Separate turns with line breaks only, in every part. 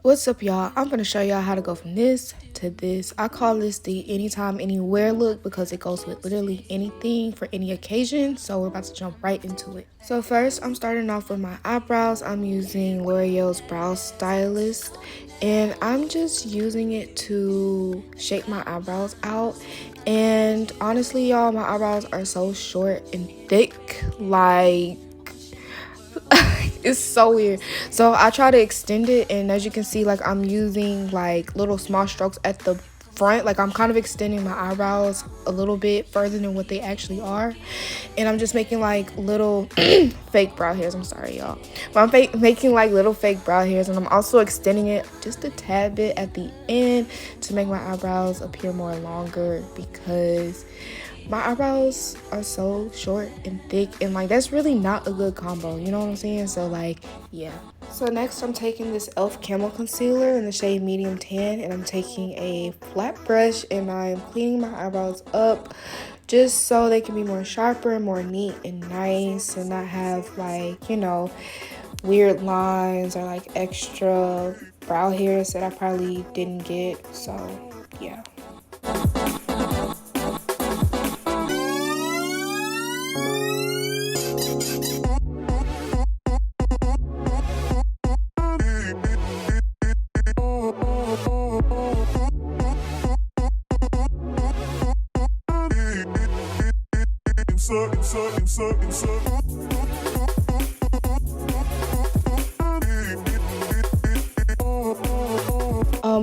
What's up, y'all? I'm gonna show y'all how to go from this to this. I call this the anytime anywhere look because it goes with literally anything for any occasion. So we're about to jump right into it. So first, I'm starting off with my eyebrows. I'm using L'Oreal's Brow Stylist, and I'm just using it to shape my eyebrows out. And honestly, y'all, my eyebrows are so short and thick, like it's so weird. So I try to extend it, and as you can see, like, I'm using like little small strokes at the front. Like, I'm kind of extending my eyebrows a little bit further than what they actually are, and I'm just making like little fake brow hairs. I'm sorry, y'all, but I'm making like little fake brow hairs, and I'm also extending it just a tad bit at the end to make my eyebrows appear more longer, because my eyebrows are so short and thick, and like that's really not a good combo, you know what I'm saying? So like, yeah. So next, I'm taking this e.l.f. Camo Concealer in the shade Medium Tan, and I'm taking a flat brush and I'm cleaning my eyebrows up just so they can be more sharper, more neat and nice, and not have like, you know, weird lines or like extra brow hairs that I probably didn't get. So yeah.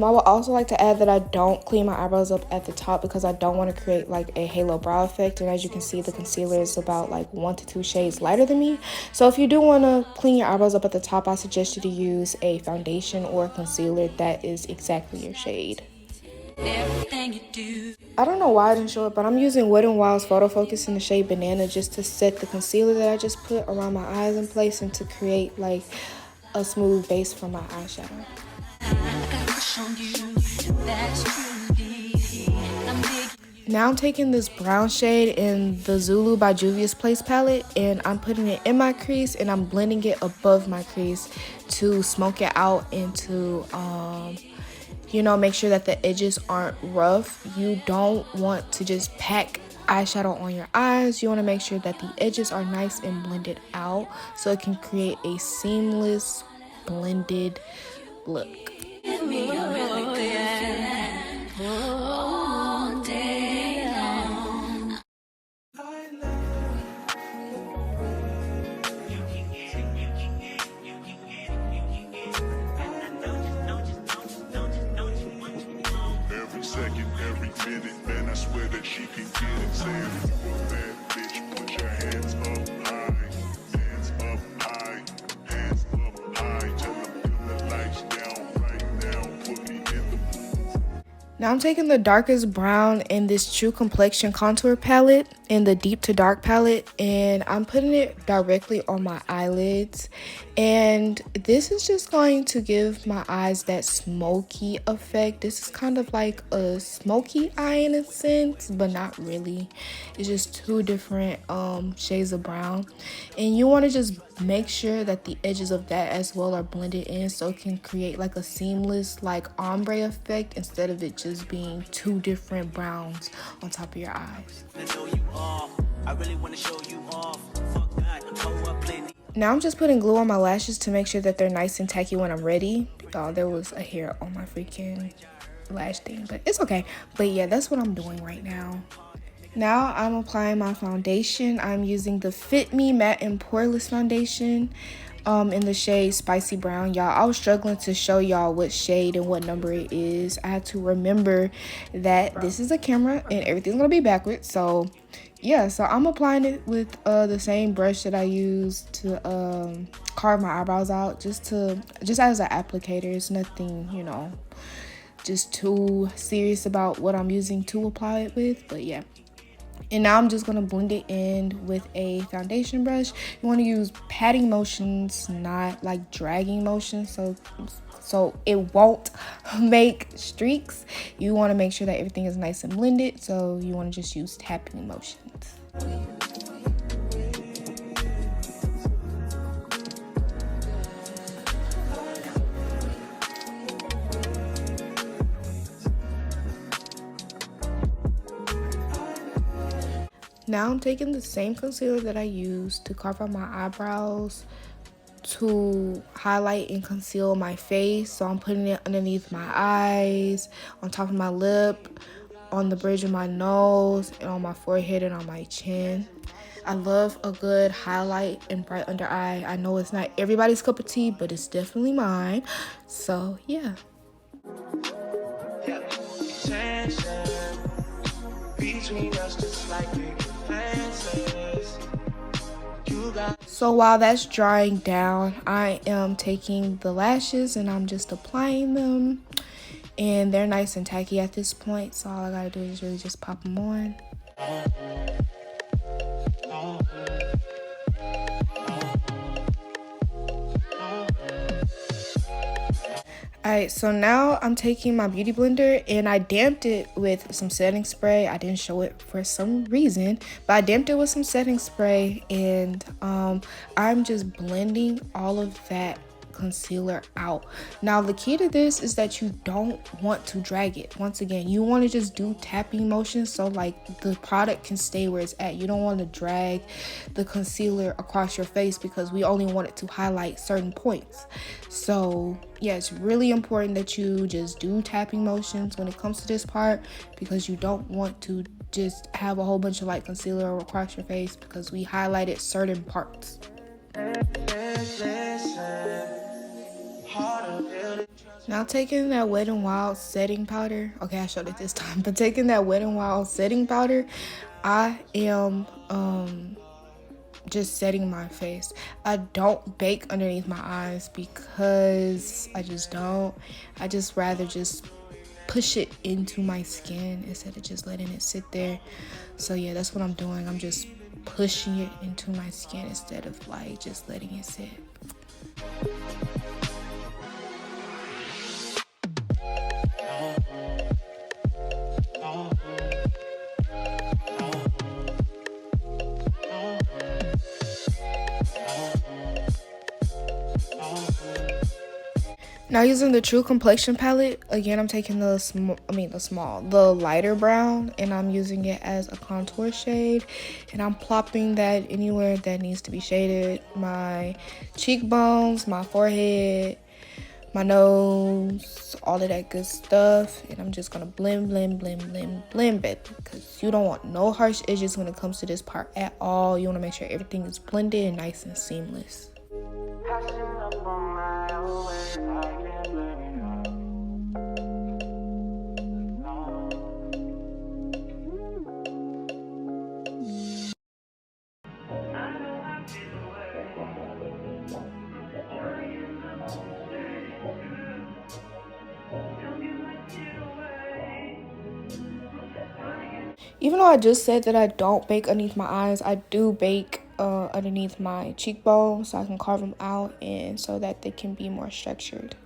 I would also like to add that I don't clean my eyebrows up at the top because I don't want to create like a halo brow effect. And as you can see, the concealer is about like 1 to 2 shades lighter than me. So if you do want to clean your eyebrows up at the top, I suggest you to use a foundation or a concealer that is exactly your shade. I don't know why I didn't show it, but I'm using Wet n Wild's Photo Focus in the shade Banana just to set the concealer that I just put around my eyes in place and to create like a smooth base for my eyeshadow. Now I'm taking this brown shade in the Zulu by Juvia's Place palette, and I'm putting it in my crease and I'm blending it above my crease to smoke it out and to you know, make sure that the edges aren't rough. You don't want to just pack eyeshadow on your eyes. You want to make sure that the edges are nice and blended out so it can create a seamless blended look.
Second, every minute, man, I swear that she can get it. Say if you a bad bitch, put your hands up high, hands up high, hands up high. Tell them dim the lights down right now, put me in the mood.
Now I'm taking the darkest brown in this True Complexion contour palette in the deep to dark palette, and I'm putting it directly on my eyelids, and this is just going to give my eyes that smoky effect. This is kind of like a smoky eye in a sense, but not really. It's just two different shades of brown, and you want to just make sure that the edges of that as well are blended in so it can create like a seamless like ombre effect instead of it just being two different browns on top of your eyes. Now I'm just putting glue on my lashes to make sure that they're nice and tacky when I'm ready. There was a hair on my freaking lash thing, but it's okay. But yeah, that's what I'm doing right now. Now I'm applying my foundation. I'm using the Fit Me Matte and Poreless Foundation in the shade Spicy Brown. Y'all, I was struggling to show y'all what shade and what number it is. I had to remember that this is a camera and everything's gonna be backwards. So yeah, so I'm applying it with the same brush that I used to carve my eyebrows out, just as an applicator. It's nothing, you know, just too serious about what I'm using to apply it with, but yeah. And now I'm just going to blend it in with a foundation brush. You want to use patting motions, not like dragging motions, so it won't make streaks. You want to make sure that everything is nice and blended, so you want to just use tapping motions. Now I'm taking the same concealer that I used to carve out my eyebrows to highlight and conceal my face. So I'm putting it underneath my eyes, on top of my lip, on the bridge of my nose, and on my forehead and on my chin. I love a good highlight and bright under eye. I know it's not everybody's cup of tea, but it's definitely mine. So yeah. So while that's drying down, I am taking the lashes and I'm just applying them, and they're nice and tacky at this point, so all I gotta do is really just pop them on. Alright, so now I'm taking my beauty blender and I damped it with some setting spray. I didn't show it for some reason, but I damped it with some setting spray, and I'm just blending all of that concealer out. Now the key to this is that you don't want to drag it. Once again, you want to just do tapping motions so like the product can stay where it's at. You don't want to drag the concealer across your face because we only want it to highlight certain points. So yeah, it's really important that you just do tapping motions when it comes to this part, because you don't want to just have a whole bunch of like concealer across your face because we highlighted certain parts. Now taking that Wet n Wild setting powder, okay, I showed it this time, but taking that Wet n Wild setting powder, I am just setting my face. I don't bake underneath my eyes because I just don't. I just rather just push it into my skin instead of just letting it sit there. So yeah, that's what I'm doing. I'm just pushing it into my skin instead of like just letting it sit. Now using the True Complexion palette, again I'm taking the lighter brown, and I'm using it as a contour shade, and I'm plopping that anywhere that needs to be shaded. My cheekbones, my forehead, my nose, all of that good stuff, and I'm just gonna blend it, because you don't want no harsh edges when it comes to this part at all. You want to make sure everything is blended and nice and seamless. Even though I just said that I don't bake underneath my eyes, I do bake underneath my cheekbones so I can carve them out and so that they can be more structured.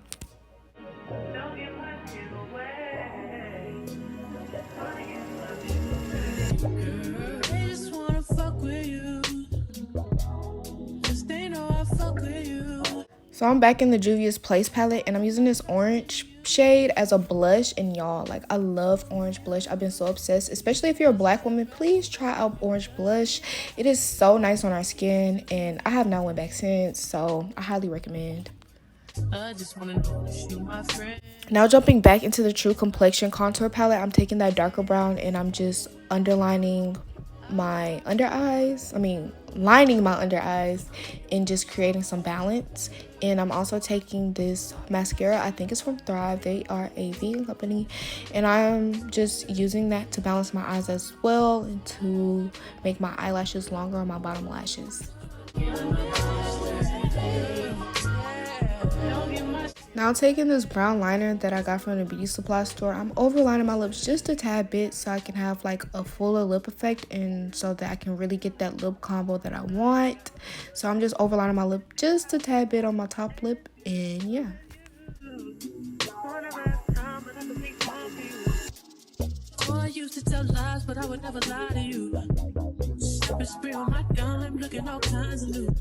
So I'm back in the Juvia's Place palette, and I'm using this orange shade as a blush. And y'all, like, I love orange blush. I've been so obsessed, especially if you're a black woman. Please try out orange blush. It is so nice on our skin, and I have not went back since, so I highly recommend. I just wanna know if you my friend. Now jumping back into the True Complexion contour palette, I'm taking that darker brown and I'm just underlining my under eyes. Lining my under eyes and just creating some balance. And I'm also taking this mascara. I think it's from Thrive. They are a vegan company, and I'm just using that to balance my eyes as well and to make my eyelashes longer on my bottom lashes. Now taking this brown liner that I got from the beauty supply store, I'm overlining my lips just a tad bit so I can have like a fuller lip effect, and so that I can really get that lip combo that I want. So I'm just overlining my lip just a tad bit on my top lip, and yeah. I used to tell lies, but I would never lie to you. Spray on my gun, I'm looking all kinds of new.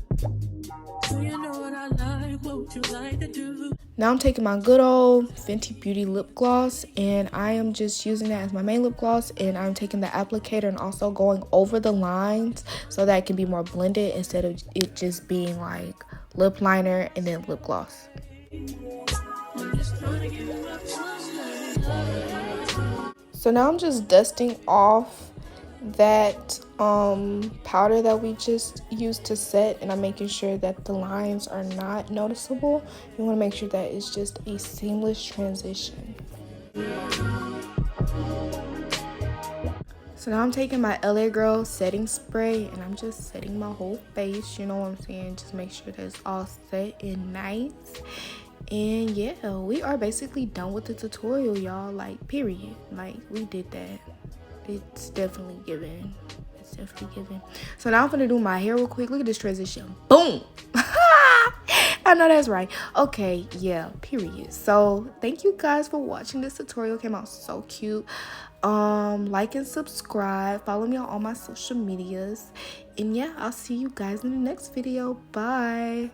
Now I'm taking my good old Fenty Beauty lip gloss, and I am just using that as my main lip gloss, and I'm taking the applicator and also going over the lines so that it can be more blended instead of it just being like lip liner and then lip gloss. So now I'm just dusting off that powder that we just used to set, and I'm making sure that the lines are not noticeable. You want to make sure that it's just a seamless transition. So now I'm taking my LA Girl setting spray and I'm just setting my whole face, you know what I'm saying? Just make sure that it's all set and nice. And yeah, we are basically done with the tutorial, y'all. Like, period. Like, we did that. It's definitely given. It's definitely given. So now I'm gonna do my hair real quick. Look at this transition. Boom. I know that's right. Okay, yeah, period. So thank you guys for watching. This tutorial came out so cute. Like and subscribe. Follow me on all my social medias. And yeah, I'll see you guys in the next video. Bye.